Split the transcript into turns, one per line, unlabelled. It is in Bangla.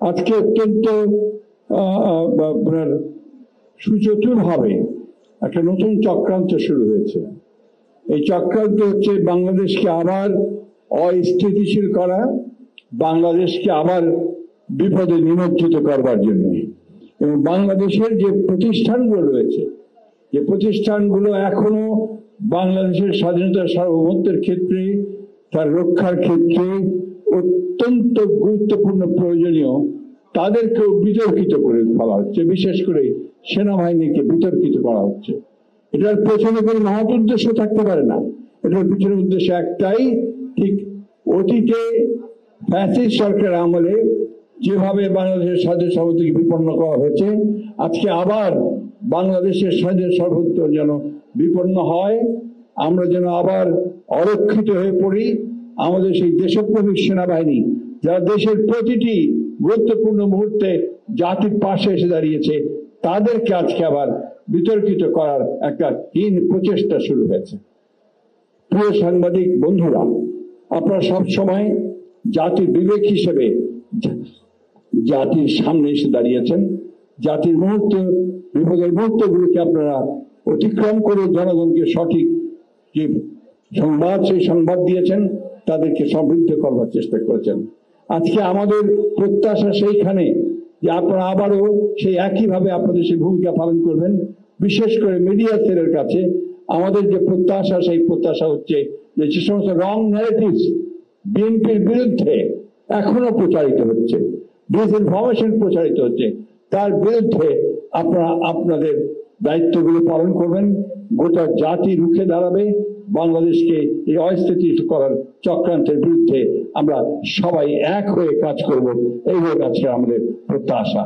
আজকে অত্যন্ত আপনার সুচতুরভাবে একটা নতুন চক্রান্ত শুরু হয়েছে। এই চক্রান্ত হচ্ছে বাংলাদেশকে আবার অস্থিতিশীল করা, বাংলাদেশকে আবার বিপদে নিমজ্জিত করবার জন্য। এবং বাংলাদেশের যে প্রতিষ্ঠানগুলো রয়েছে, যে প্রতিষ্ঠানগুলো এখনো বাংলাদেশের স্বাধীনতা সার্বভৌমত্বের ক্ষেত্রে, তার রক্ষার ক্ষেত্রে অত্যন্ত গুরুত্বপূর্ণ প্রয়োজনীয়, তাদেরকেও বিতর্কিত করে ফেলা হচ্ছে। বিশেষ করে সেনাবাহিনীকে বিতর্কিত করা হচ্ছে। এটার পেছনে কোনো মহৎ উদ্দেশ্য থাকতে পারে না। এটার পিছনে উদ্দেশ্য একটাই, ঠিক অতীতে ফ্যাসিস্ট সরকার আমলে যেভাবে বাংলাদেশের স্বাধীন সার্বভৌমত্বকে বিপন্ন করা হয়েছে, আজকে আবার বাংলাদেশের স্বাধীন সার্বভৌমত্ব যেন বিপন্ন হয়, আমরা যেন আবার অরক্ষিত হয়ে পড়ি। আমাদের সেই দেশপ্রেমিক সেনাবাহিনী, যারা দেশের প্রতিটি গুরুত্বপূর্ণ মুহূর্তে জাতির পাশে এসে দাঁড়িয়েছে, তাদেরকে আজকে আবার বিতর্কিত করার একটা হীন প্রচেষ্টা শুরু হয়েছে। প্রিয় সাংবাদিক বন্ধুরা, আপনারা সব সময় জাতির বিবেক হিসেবে জাতির সামনে এসে দাঁড়িয়েছেন। জাতির মুহূর্ত, বিপদের মুহূর্তগুলোকে আপনারা অতিক্রম করে জনগণকে সঠিক যে সংবাদ, সেই সংবাদ দিয়েছেন, তাদেরকে সমৃদ্ধ করবার চেষ্টা করেছেন। আজকে আমাদের প্রত্যাশা সেইখানে যে আপনারা আবারও সেই একইভাবে আপনাদের সেই ভূমিকা পালন করবেন। বিশেষ করে মিডিয়া সেলের কাছে আমাদের যে প্রত্যাশা, সেই প্রত্যাশা হচ্ছে যে সমস্ত রং ন্যারেটিভস বিএনপির বিরুদ্ধে এখনো প্রচারিত হচ্ছে, ডিসইনফরমেশন প্রচারিত হচ্ছে, তার বিরুদ্ধে আপনারা আপনাদের দায়িত্বগুলো পালন করবেন। গোটা জাতি রুখে দাঁড়াবে। বাংলাদেশকে এই অস্থিতিশীল করার চক্রান্তের বিরুদ্ধে আমরা সবাই এক হয়ে কাজ করব, এই হয়ে আজকে আমাদের প্রত্যাশা।